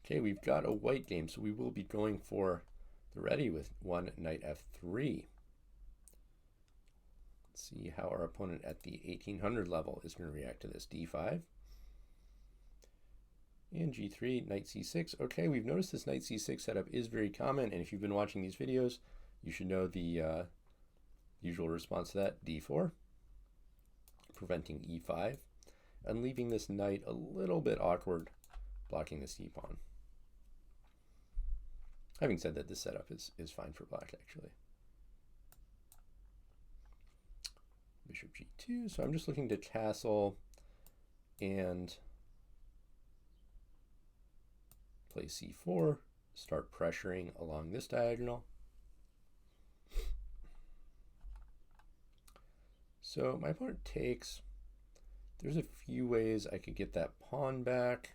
Okay, we've got a white game, so we will be going for the Reti with one knight f3. Let's see how our opponent at the 1800 level is going to react to this. d5 and g3, knight c6. Okay, we've noticed this knight c6 setup is very common, and if you've been watching these videos, you should know the usual response to that. d4, preventing e5, and leaving this knight a little bit awkward, blocking the c-pawn. Having said that, this setup is fine for black, actually. Bishop g2, so I'm just looking to castle and play c4, start pressuring along this diagonal. So my opponent takes. There's a few ways I could get that pawn back.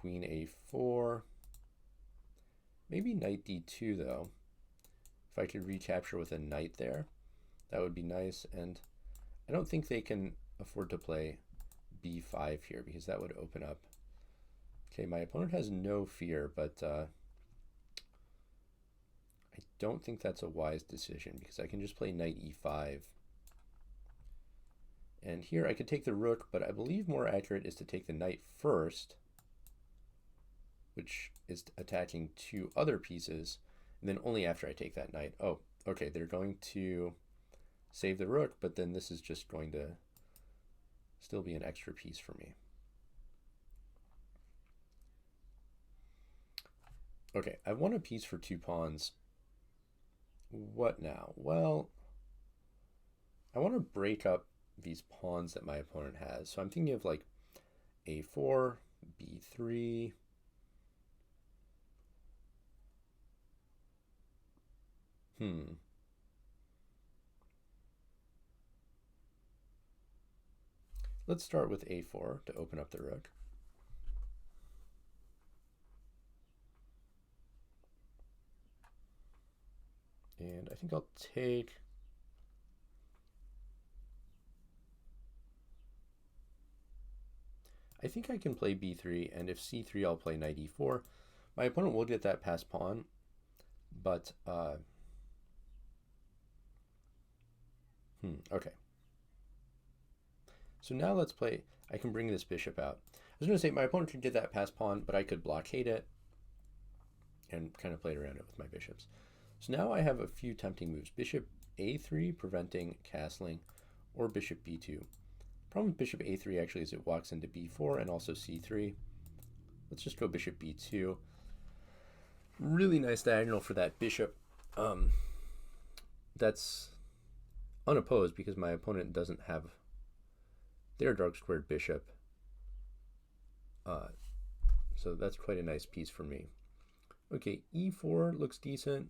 Queen a4. Maybe knight d2 though. If I could recapture with a knight there, that would be nice. And I don't think they can afford to play b5 here because that would open up. Okay, my opponent has no fear, but I don't think that's a wise decision because I can just play knight e5. And here I could take the rook, but I believe more accurate is to take the knight first, which is attacking two other pieces, and then only after I take that knight. Oh, okay, they're going to save the rook, but then this is just going to still be an extra piece for me. Okay, I won a piece for 2 pawns. What now? Well, I want to break up these pawns that my opponent has. So I'm thinking of like a4, b3, Let's start with a4 to open up the rook. And I think I'll take. I think I can play b3, and if c3, I'll play knight e4. My opponent will get that passed pawn, but okay. So now let's play. I can bring this bishop out. I was going to say my opponent could get that passed pawn, but I could blockade it and kind of play around it with my bishops. So now I have a few tempting moves. Bishop a3, preventing castling, or bishop b2. The problem with bishop a3 actually is it walks into b4 and also c3. Let's just go bishop b2. Really nice diagonal for that bishop. That's unopposed because my opponent doesn't have their dark squared bishop. So that's quite a nice piece for me. Okay, e4 looks decent.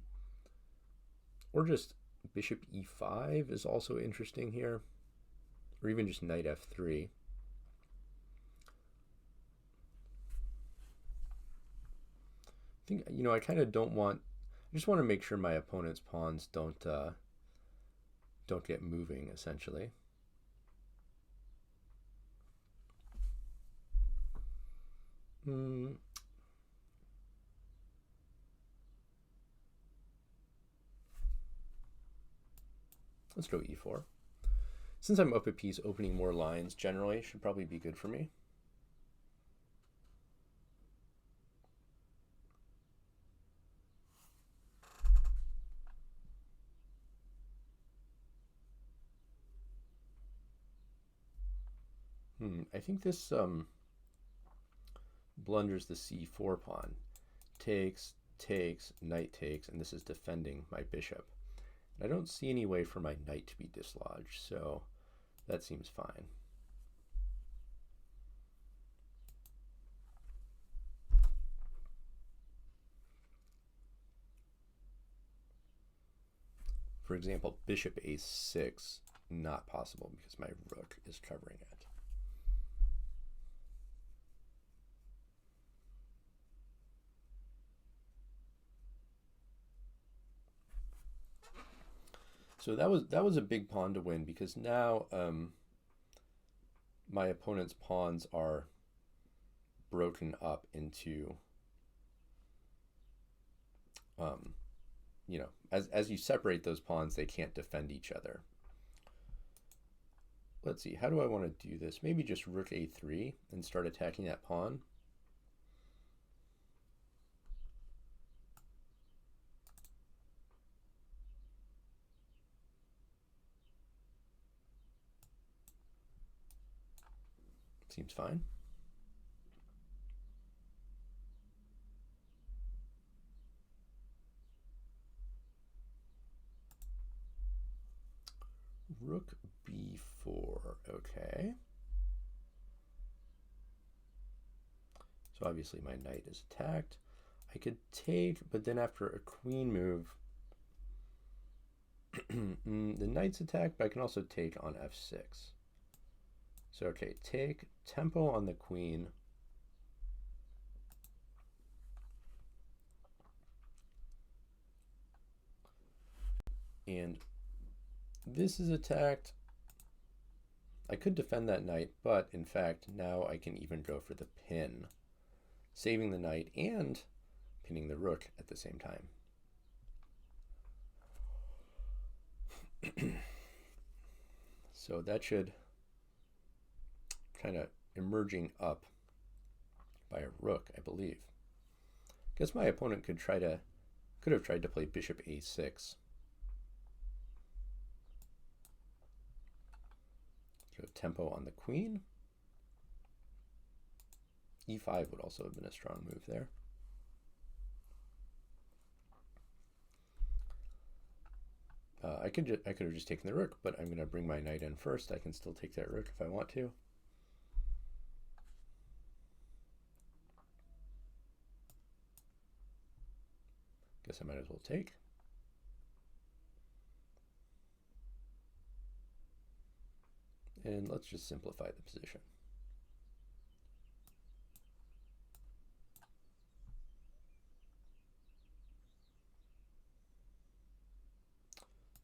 Or just bishop e5 is also interesting here. Or even just knight f3. I think, I kind of don't want, I just want to make sure my opponent's pawns don't get moving, essentially. Let's go e4. Since I'm up a piece, opening more lines generally should probably be good for me. I think this blunders the c4 pawn. Takes, knight takes, and this is defending my bishop. I don't see any way for my knight to be dislodged, so that seems fine. For example, bishop a6, not possible because my rook is covering it. So that was a big pawn to win because now my opponent's pawns are broken up into you know, as you separate those pawns, they can't defend each other. Let's see, how do I want to do this? Maybe just rook a3 and start attacking that pawn. Seems fine. Rook b4, okay. So obviously my knight is attacked. I could take, but then after a queen move, the knight's attacked, but I can also take on f6. So okay, take, tempo on the queen. And this is attacked. I could defend that knight, but in fact, now I can even go for the pin, saving the knight and pinning the rook at the same time. So that should kind of emerging up by a rook, I believe. Guess my opponent could have tried to play bishop a6. Go tempo on the queen. e5 would also have been a strong move there. I could have just taken the rook, but I'm going to bring my knight in first. I can still take that rook if I want to. Guess I might as well take. And let's just simplify the position.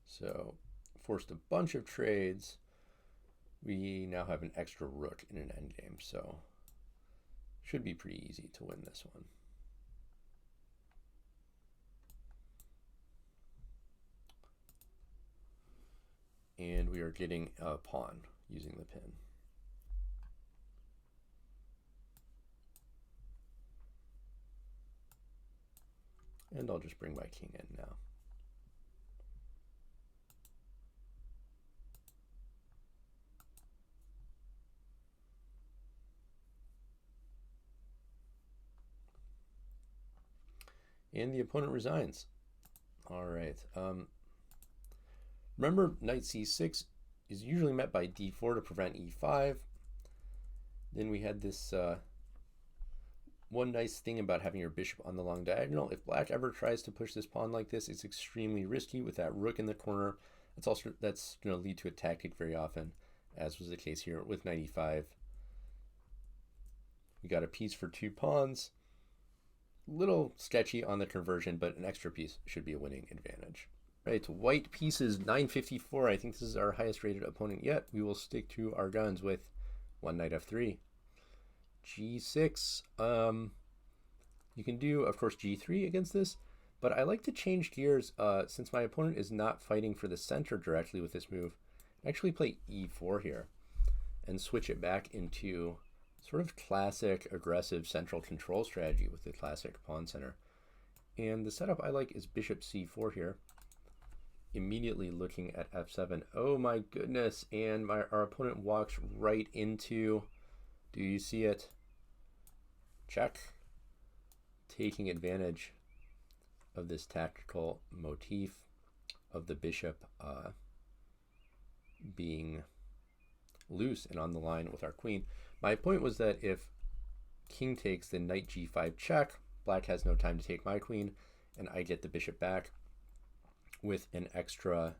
So forced a bunch of trades. We now have an extra rook in an endgame, so should be pretty easy to win this one. And we are getting a pawn using the pin. And I'll just bring my king in now. And the opponent resigns. All right. Remember, knight c6 is usually met by d4 to prevent e5. Then we had this one nice thing about having your bishop on the long diagonal. If black ever tries to push this pawn like this, it's extremely risky with that rook in the corner. That's going to lead to a tactic very often, as was the case here with knight e5. We got a piece for 2 pawns. Little sketchy on the conversion, but an extra piece should be a winning advantage. Right, white pieces 954. I think this is our highest rated opponent yet. We will stick to our guns with one knight f3. g6. You can do, of course, g3 against this, but I like to change gears since my opponent is not fighting for the center directly with this move. Actually play e4 here and switch it back into sort of classic aggressive central control strategy with the classic pawn center. And the setup I like is bishop c4 here. Immediately looking at f7. Oh my goodness, and our opponent walks right into, do you see it? Check. Taking advantage of this tactical motif of the bishop being loose and on the line with our queen. My point was that if king takes, then knight g5 check, black has no time to take my queen, and I get the bishop back with an extra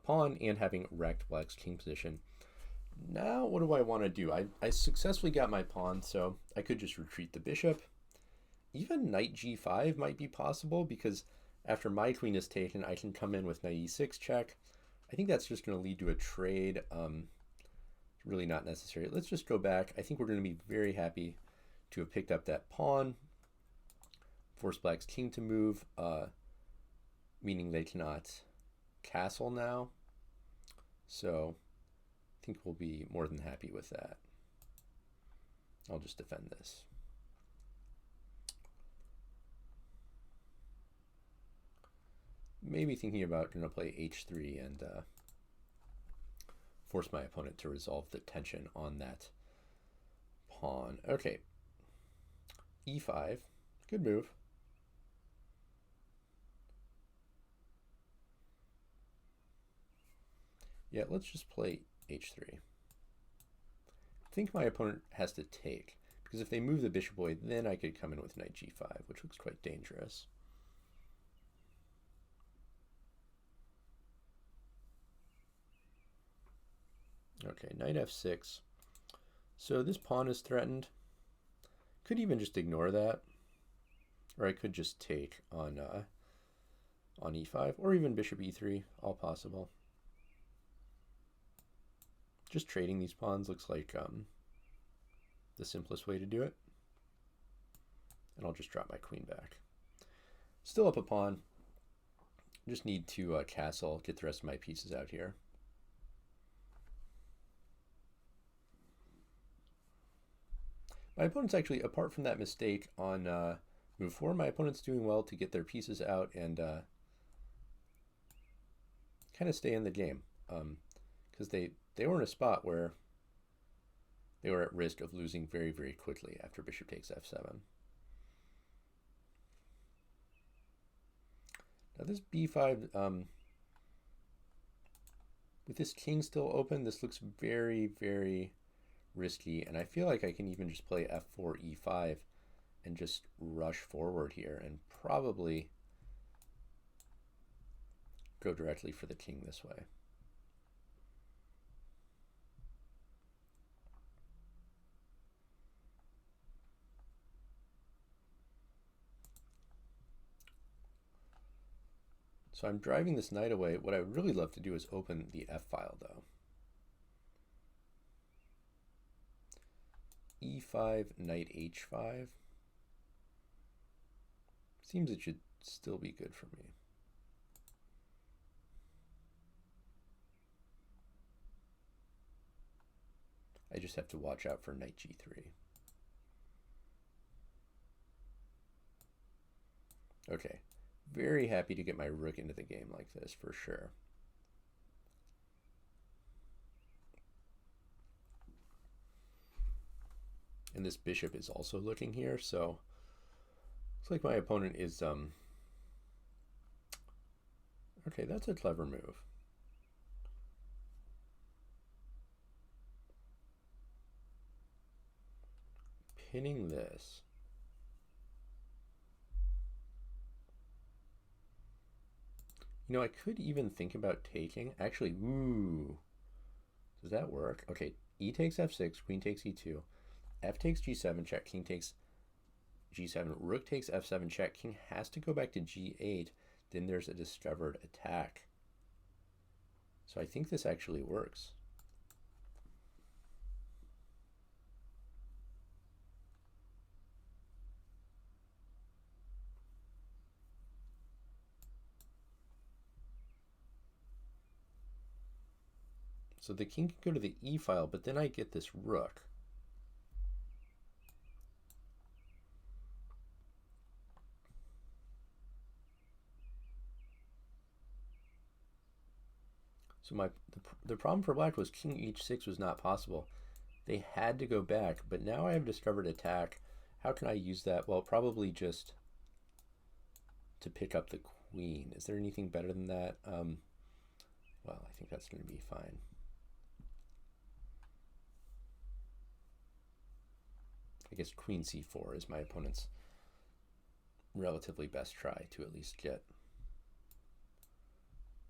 pawn and having wrecked black's king position. Now what do I want to do? I successfully got my pawn, so I could just retreat the bishop. Even knight g5 might be possible, because after my queen is taken, I can come in with knight e6 check. I think that's just going to lead to a trade. Really not necessary. Let's just go back. I think we're going to be very happy to have picked up that pawn force black's king to move, meaning they cannot castle now. So I think we'll be more than happy with that. I'll just defend this. Maybe thinking about going to play h3 and force my opponent to resolve the tension on that pawn. Okay, e5, good move. Yeah, let's just play h3. I think my opponent has to take, because if they move the bishop away, then I could come in with knight g5, which looks quite dangerous. Okay, knight f6. So this pawn is threatened. Could even just ignore that, or I could just take on e5, or even bishop e3, all possible. Just trading these pawns looks like the simplest way to do it. And I'll just drop my queen back. Still up a pawn. Just need to castle, get the rest of my pieces out here. My opponent's actually, apart from that mistake on move 4, my opponent's doing well to get their pieces out and kind of stay in the game. Because they were in a spot where they were at risk of losing very, very quickly after bishop takes f7. Now this b5, with this king still open, this looks very, very risky, and I feel like I can even just play f4, e5, and just rush forward here, and probably go directly for the king this way. So I'm driving this knight away. What I would really love to do is open the f file, though. e5, knight h5. Seems it should still be good for me. I just have to watch out for knight g3. Okay, very happy to get my rook into the game like this, for sure. And this bishop is also looking here, so looks like my opponent is okay, that's a clever move. Pinning this. You know, I could even think about taking. Actually, ooh. Does that work? Okay, e takes f6, queen takes e2, f takes g7, check, king takes g7, rook takes f7, check, king has to go back to g8, then there's a discovered attack. So I think this actually works. So the king can go to the e file, but then I get this rook. So the problem for black was king h6 was not possible. They had to go back, but now I have discovered attack. How can I use that? Well, probably just to pick up the queen. Is there anything better than that? Well, I think that's going to be fine. I guess queen c4 is my opponent's relatively best try to at least get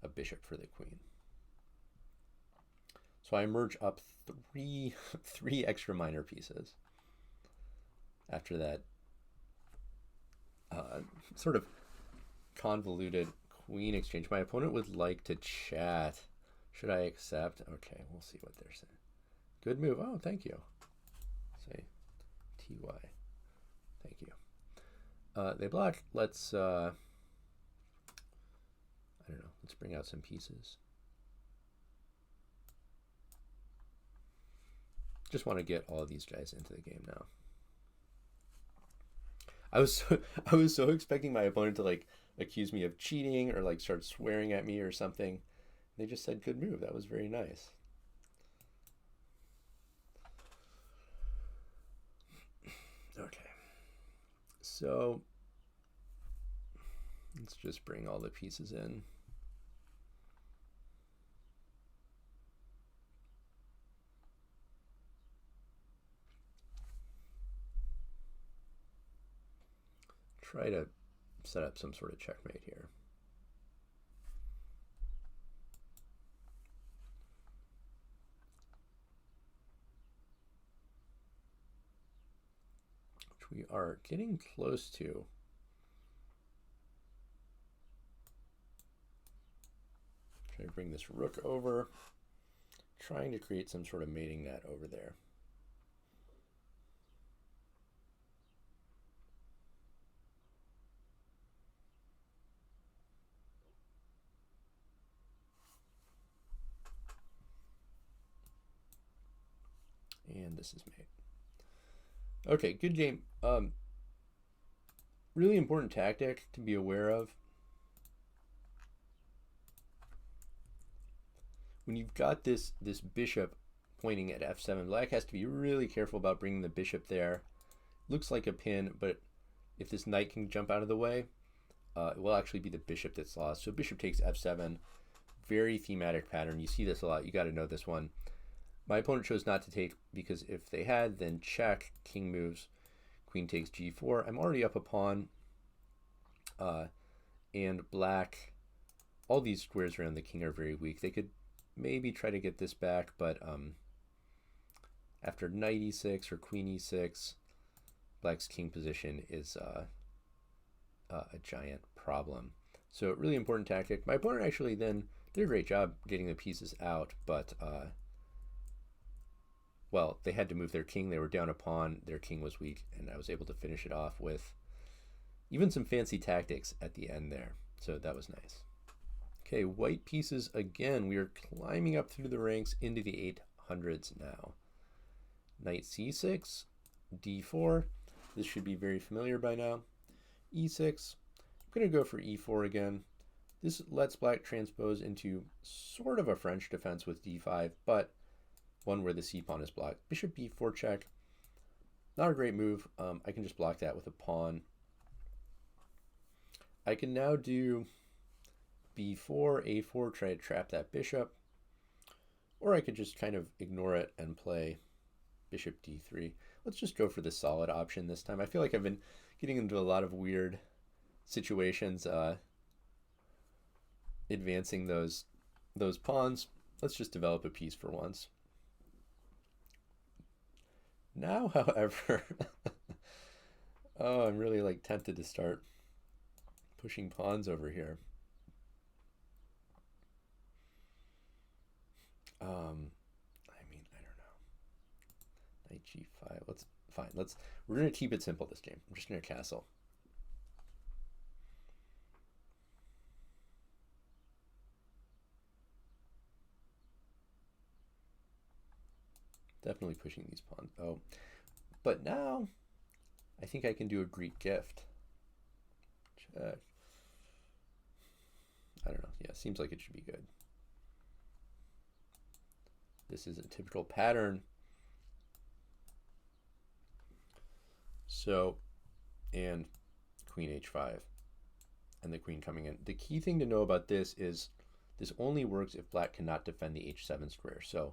a bishop for the queen. So I merge up three extra minor pieces after that sort of convoluted queen exchange. My opponent would like to chat. Should I accept? Okay, we'll see what they're saying. Good move. Oh, thank you. Say TY. Thank you. They block. Let's, I don't know, let's bring out some pieces. Just want to get all of these guys into the game now. I was so expecting my opponent to like accuse me of cheating or like start swearing at me or something. They just said good move. That was very nice. Okay. So let's just bring all the pieces in. Try to set up some sort of checkmate here. Which we are getting close to. Try to bring this rook over, trying to create some sort of mating net over there. And this is mate. Okay, good game. Really important tactic to be aware of. When you've got this bishop pointing at f7, black has to be really careful about bringing the bishop there. Looks like a pin, but if this knight can jump out of the way, it will actually be the bishop that's lost. So bishop takes f7, very thematic pattern. You see this a lot. You got to know this one. My opponent chose not to take because if they had, then check, king moves, queen takes g4. I'm already up a pawn, and black, all these squares around the king are very weak. They could maybe try to get this back, but after knight e6 or queen e6, black's king position is a giant problem. So really important tactic. My opponent actually then did a great job getting the pieces out, but well, they had to move their king. They were down a pawn. Their king was weak, and I was able to finish it off with even some fancy tactics at the end there. So that was nice. Okay, white pieces again. We are climbing up through the ranks into the 800s now. Knight c6, d4. This should be very familiar by now. e6. I'm going to go for e4 again. This lets black transpose into sort of a French defense with d5, but one where the c-pawn is blocked. Bishop b4 check. Not a great move. I can just block that with a pawn. I can now do b4, a4, try to trap that bishop. Or I could just kind of ignore it and play bishop d3. Let's just go for the solid option this time. I feel like I've been getting into a lot of weird situations advancing those pawns. Let's just develop a piece for once. Now, however, oh, I'm really like tempted to start pushing pawns over here. I mean, I don't know. Knight g5. We're gonna keep it simple this game. I'm just gonna castle. Definitely pushing these pawns. Oh, but now I think I can do a Greek gift. Check. I don't know. Yeah, seems like it should be good. This is a typical pattern. So, and queen h5 and the queen coming in. The key thing to know about this is this only works if black cannot defend the h7 square. So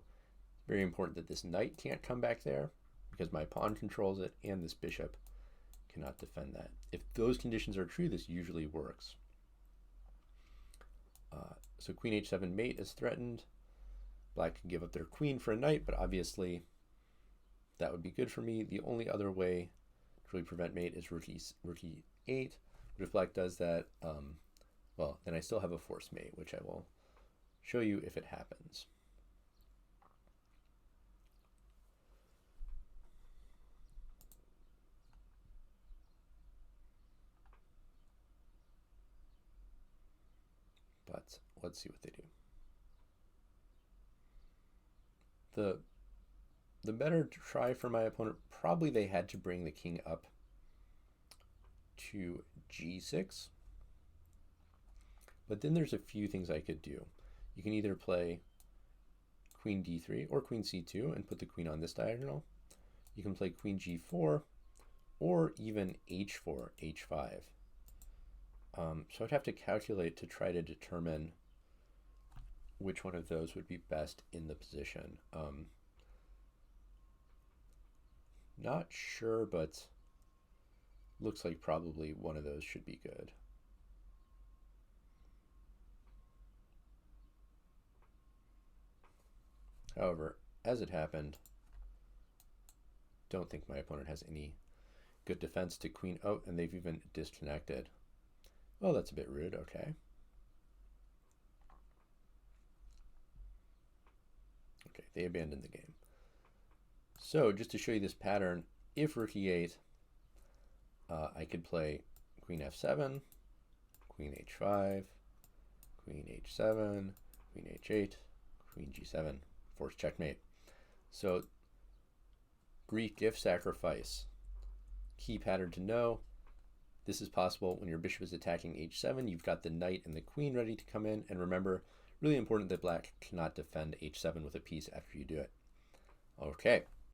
very important that this knight can't come back there because my pawn controls it, and this bishop cannot defend that. If those conditions are true, this usually works. So queen h7 mate is threatened. Black can give up their queen for a knight, but obviously that would be good for me. The only other way to really prevent mate is rook e8. But if black does that, well, then I still have a forced mate, which I will show you if it happens. not. Let's see what they do. The better try for my opponent, probably they had to bring the king up to g6. But then there's a few things I could do. You can either play queen d3 or queen c2 and put the queen on this diagonal. You can play queen g4 or even h4, h5. So I'd have to calculate to try to determine which one of those would be best in the position. Not sure, but looks like probably one of those should be good. However, as it happened, don't think my opponent has any good defense to queen. Oh, and they've even disconnected. Oh, that's a bit rude. Okay. Okay, they abandoned the game. So just to show you this pattern, if rook e8, I could play queen f7, queen h5, queen h7, queen h8, queen g7, forced checkmate. So Greek gift sacrifice. Key pattern to know. This is possible when your bishop is attacking h7. You've got the knight and the queen ready to come in. And remember, really important that black cannot defend h7 with a piece after you do it. Okay.